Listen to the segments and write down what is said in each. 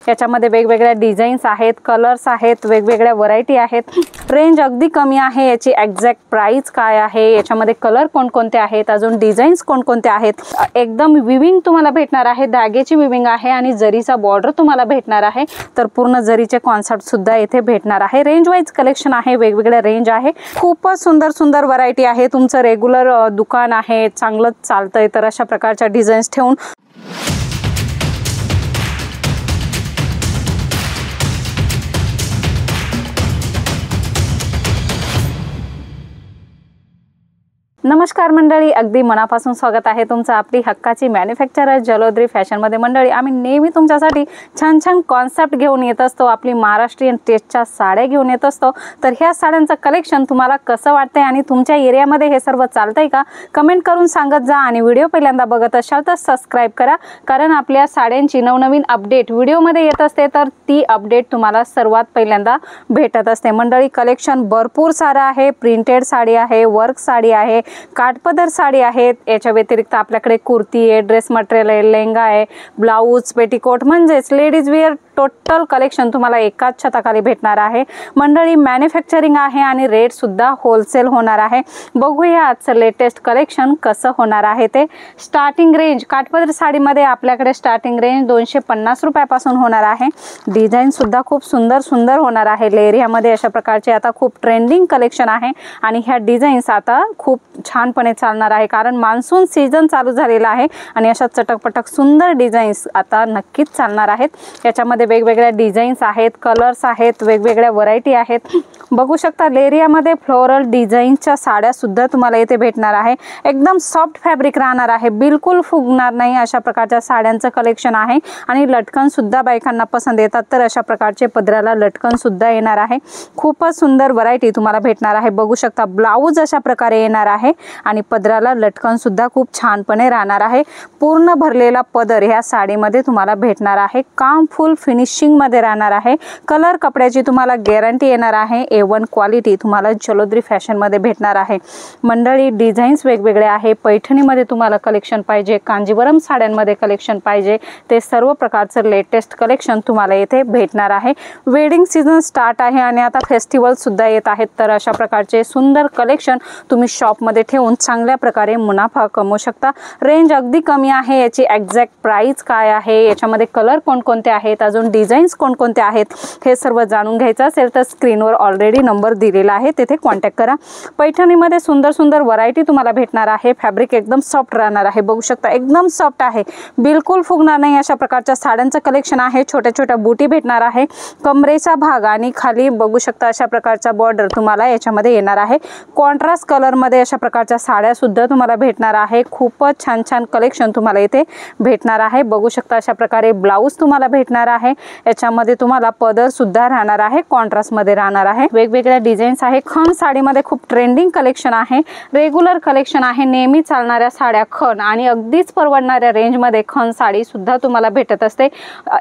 याच्यामध्ये वेगवेगळ्या डिझाईन्स आहेत, कलर्स आहेत, वेगवेगळ्या व्हरायटी आहेत। रेंज अगदी कमी आहे। याची एक्झॅक्ट प्राइस काय आहे, याच्यामध्ये कलर कोणकोणते आहेत, अजून डिझाईन्स कोणकोणते आहेत, एकदम विविंग तुम्हाला भेटणार आहे। धाग्याची विविंग आहे आणि जरीचा बॉर्डर तुम्हाला भेटणार आहे। तर पूर्ण जरीचे कॉन्सेप्ट सुद्धा इथे भेटणार आहे। रेंज वाईज कलेक्शन आहे, वेगवेगळ्या रेंज आहे। खूपच सुंदर सुंदर व्हरायटी आहे। तुमचं रेग्युलर दुकान आहे, चांगलं चालतंय, तर अशा प्रकारच्या डिझाईन्स ठेवून नमस्कार मंडळी, अगदी मनापासून स्वागत आहे तुमचं आपली हक्काची मॅन्युफॅक्चरर जलोद्री फॅशन मध्ये। मंडळी, आम्ही नेहमी तुमच्यासाठी छान छान कॉन्सेप्ट घेऊन येत असतो, आपली महाराष्ट्रीयन टेस्टच्या साड्या घेऊन येत असतो। तर ह्या साड्यांचं कलेक्शन तुम्हाला कसं वाटतंय आणि तुमच्या एरियामध्ये हे सर्व चालतंय का, कमेंट करून सांगत जा। आणि व्हिडिओ पहिल्यांदा बघत असाल तर सबस्क्राइब करा, कारण आपल्या साड्यांची नवनवीन अपडेट व्हिडिओमध्ये येत असते, तर ती अपडेट तुम्हाला सर्वात पहिल्यांदा भेटत असते। मंडळी, कलेक्शन भरपूर सारं आहे। प्रिंटेड साडी आहे, वर्क साडी आहे, काठपदर साडी आहेत, याच्या व्यतिरिक्त आपल्याकडे कुर्ती आहे, ड्रेस मटेरियल आहे, लेहंगा आहे, ब्लाउज, पेटीकोट, म्हणजेच लेडीज वेअर टोटल कलेक्शन तुम्हाला एकाच छताखाली भेटणार आहे। मंडळी, मॅन्युफॅक्चरिंग आहे आणि रेट सुद्धा होलसेल होणार आहे। बघूया आजचं लेटेस्ट कलेक्शन कसं होणार आहे ते। स्टार्टिंग रेंज काठपदर साडीमध्ये आपल्याकडे स्टार्टिंग रेंज 250 रुपयापासून होणार आहे। डिझाईन सुद्धा खूप सुंदर सुंदर होणार आहे। लेरियामध्ये अशा प्रकारचे आता खूप ट्रेंडिंग कलेक्शन आहे आणि ह्या डिझाईन्स आता खूप छानपणे चालणार आहे, कारण मान्सून सीझन चालू झालेला आहे आणि अशा चटकपटक सुंदर डिझाईन्स आता नक्कीच चालणार आहेत। याच्यामध्ये वेगवेगळ्या डिझाईन्स आहेत, कलर्स आहेत, वेगवेगळ्या व्हरायटी आहेत। बघू शकता लेरियामध्ये फ्लोरल डिझाईनच्या साड्या सुद्धा तुम्हाला इथे भेटणार आहे। एकदम सॉफ्ट फॅब्रिक राहणार आहे, बिलकुल फुगणार नाही अशा प्रकारच्या साड्यांचं कलेक्शन आहे। आणि लटकन सुद्धा बायकांना पसंत येतात, तर अशा प्रकारचे पदराला लटकन सुद्धा येणार आहे। खूपच सुंदर व्हरायटी तुम्हाला भेटणार आहे। बघू शकता ब्लाउज अशा प्रकारे येणार आहे आणि पदराला लटकन सुद्धा खूप छानपणे राहणार आहे। पूर्ण भरलेला पदर ह्या साडीमध्ये तुम्हाला भेटणार आहे। काम फुल फिनिशिंग मध्ये राहणार आहे। कलर कपड्याची तुम्हाला गॅरंटी येणार आहे। A1 क्वालिटी तुम्हाला जलोद्री फॅशन मध्ये भेटणार आहे। मंडळी, डिझाईन्स वेगवेगळे आहे। पैठणीमध्ये तुम्हाला कलेक्शन पाहिजे, कांजीवरम साड्यांमध्ये कलेक्शन पाहिजे, ते सर्व प्रकारचं लेटेस्ट कलेक्शन तुम्हाला इथे भेटणार आहे। वेडिंग सीझन स्टार्ट आहे आणि आता फेस्टिवल सुद्धा येत आहेत, तर अशा प्रकारचे सुंदर कलेक्शन तुम्ही शॉप मध्ये ठेवून चांगल्या प्रकारे मुनाफा कमवू शकता। रेंज अगदी कमी आहे। याची एक्झॅक्ट प्राइस काय आहे, याच्यामध्ये कलर कोणकोणते आहेत, अजून डिझाईन्स कोणकोणते आहेत, हे सर्व जाणून घ्यायचं असेल तर स्क्रीनवर ऑलरेडी नंबर दिलेला आहे, तेथे कॉन्टॅक्ट करा। पैठणीमध्ये सुंदर सुंदर व्हरायटी तुम्हाला भेटणार आहे। फॅब्रिक एकदम सॉफ्ट राहणार आहे। बघू शकता एकदम सॉफ्ट आहे, बिलकुल फुगणार नाही अशा प्रकारच्या साड्यांचं कलेक्शन आहे। छोट्या छोट्या बुटी भेटणार आहे। कमरेचा भाग आणि खाली बघू शकता अशा प्रकारचा बॉर्डर तुम्हाला याच्यामध्ये येणार आहे। कॉन्ट्रास्ट कलर मध्ये अशा प्रकारच्या साड्या सुद्धा तुम्हाला भेटणार आहे। खूपच छान छान कलेक्शन तुम्हाला इथे भेटणार आहे। बघू शकता अशा प्रकारे ब्लाउज तुम्हाला भेटणार आहे। याच्यामध्ये तुम्हाला पदर सुद्धा राहणार आहे, कॉन्ट्रास्ट मध्ये राहणार आहे। वेगवेगळ्या डिझाईन्स आहे। खण साडीमध्ये खूप ट्रेंडिंग कलेक्शन आहे, रेग्युलर कलेक्शन आहे। नेहमी चालणाऱ्या साड्या खण आणि अगदीच परवडणाऱ्या रेंज मध्ये खण साडी सुद्धा तुम्हाला भेटत असते।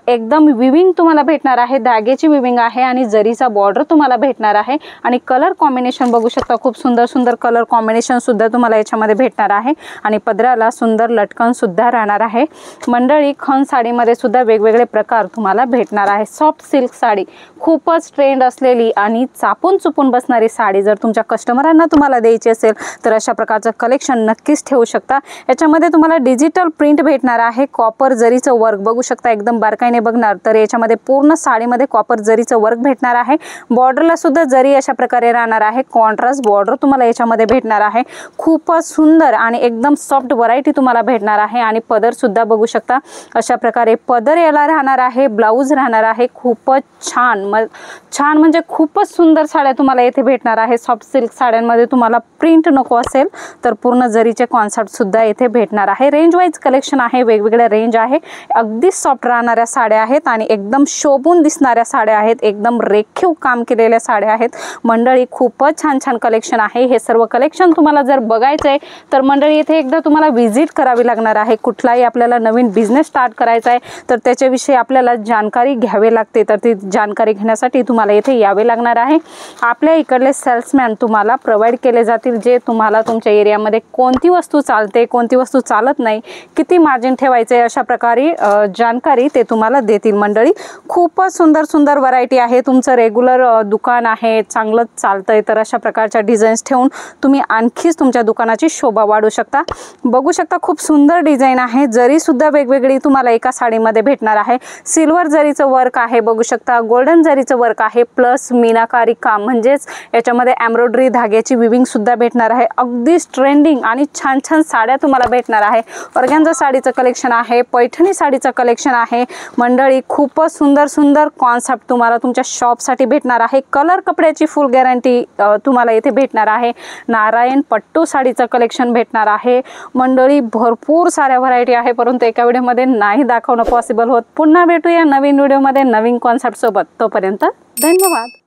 एकदम विविंग तुम्हाला भेटणार आहे, धाग्याची विविंग आहे आणि जरीचा बॉर्डर तुम्हाला भेटणार आहे। आणि कलर कॉम्बिनेशन बघू शकता, खूप सुंदर सुंदर कलर कॉम्बिनेशन सुद्धा तुम्हाला याच्यामध्ये भेटणार आहे आणि पदराला सुंदर लटकन सुद्धा राहणार आहे। मंडळी, खण साडीमध्ये सुद्धा वेगवेगळे प्रकार तुम्हाला भेटणार आहे। सॉफ्ट सिल्क साडी खूपच ट्रेंड असलेली आणि चापून चुपून बसणारी साडी जर तुमच्या कस्टमरांना तुम्हाला द्यायची असेल तर अशा प्रकारचं कलेक्शन नक्कीच ठेवू शकता। याच्यामध्ये तुम्हाला डिजिटल प्रिंट भेटणार आहे। कॉपर जरीचं वर्क बघू शकता, एकदम बारकाईने बघणार तर याच्यामध्ये पूर्ण साडीमध्ये कॉपर जरीचं वर्क भेटणार आहे। बॉर्डरला सुद्धा जरी अशा प्रकारे राहणार आहे। कॉन्ट्रास्ट बॉर्डर तुम्हाला याच्यामध्ये भेटणार आहे। खूपच सुंदर आणि एकदम सॉफ्ट व्हरायटी तुम्हाला भेटणार आहे। आणि पदर सुद्धा बघू शकता अशा प्रकारे पदर याला राहणार आहे, ब्लाउज राहणार आहे। खूपच छान छान म्हणजे खूपच सुंदर साड्या तुम्हाला इथे भेटणार आहे। सॉफ्ट सिल्क साड्यांमध्ये तुम्हाला प्रिंट नको असेल तर पूर्ण जरीचे कॉन्सेप्ट सुद्धा इथे भेटणार आहे। रेंज वाईज कलेक्शन आहे, वेगवेगळ्या रेंज आहे। अगदी सॉफ्ट राहणाऱ्या साड्या आहेत आणि एकदम शोभून दिसणाऱ्या साड्या आहेत, एकदम रेखीव काम केलेल्या साड्या आहेत। मंडळी, खूपच छान छान कलेक्शन आहे। हे सर्व कलेक्शन तुम्हाला जर बघायचं आहे तर मंडळी इथे एकदा तुम्हाला व्हिजिट करावी लागणार आहे। कुठलाही आपल्याला नवीन बिझनेस स्टार्ट करायचा आहे तर त्याच्याविषयी आपल्याला जानकारी घ्यावी लागते, तर ती जानकारी घेण्यासाठी तुम्हाला इथे यावे लागणार आहे। आपल्या इकडले सेल्समॅन तुम्हाला प्रोव्हाइड केले जातील देतील, जे तुम्हाला तुमच्या एरियामध्ये कोणती वस्तू चालते, कोणती वस्तू चालत नाही, किती मार्जिन ठेवायचे, अशा प्रकारे जानकारी ते तुम्हाला देतील मंडळी. खूपच सुंदर सुंदर व्हरायटी आहे. तुमचं रेग्युलर दुकान आहे, चांगलं चालतंय, तर अशा प्रकारच्या डिझाईन्स ठेवून तुम्ही आणखीच तुमच्या दुकानाची शोभा वाढवू शकता. बघू शकता खूप सुंदर डिझाईन आहे. जरी सुद्धा वेगवेगळी तुम्हाला एका साडीमध्ये भेटणार आहे. सिल्वर जरीचं वर्क आहे, बघू शकता गोल्डन जरीचं वर्क आहे, प्लस मीनाकारी काम म्हणजेच याच्यामध्ये एम्ब्रॉयडरी धाग्याची विविंग सुद्धा भेटणार आहे. अगदीच ट्रेंडिंग आणि छान छान साड्या तुम्हाला भेटणार आहे. ऑर्गॅन्झा साडीचं कलेक्शन आहे, पैठणी साडीचं कलेक्शन आहे मंडळी. खूपच सुंदर सुंदर कॉन्सेप्ट तुम्हाला तुमच्या शॉपसाठी भेटणार आहे. कलर कपड्याची फुल गॅरंटी तुम्हाला इथे भेटणार आहे. नारायण पट्टू साडीचं कलेक्शन भेटणार आहे मंडळी. भरपूर साऱ्या व्हरायटी आहे, परंतु एका व्हिडिओमध्ये नाही दाखवणं पॉसिबल होत. पुन्हा भेटूया नवीन व्हिडिओमध्ये नवीन कॉन्सेप्ट सोबत. तोपर्यंत धन्यवाद.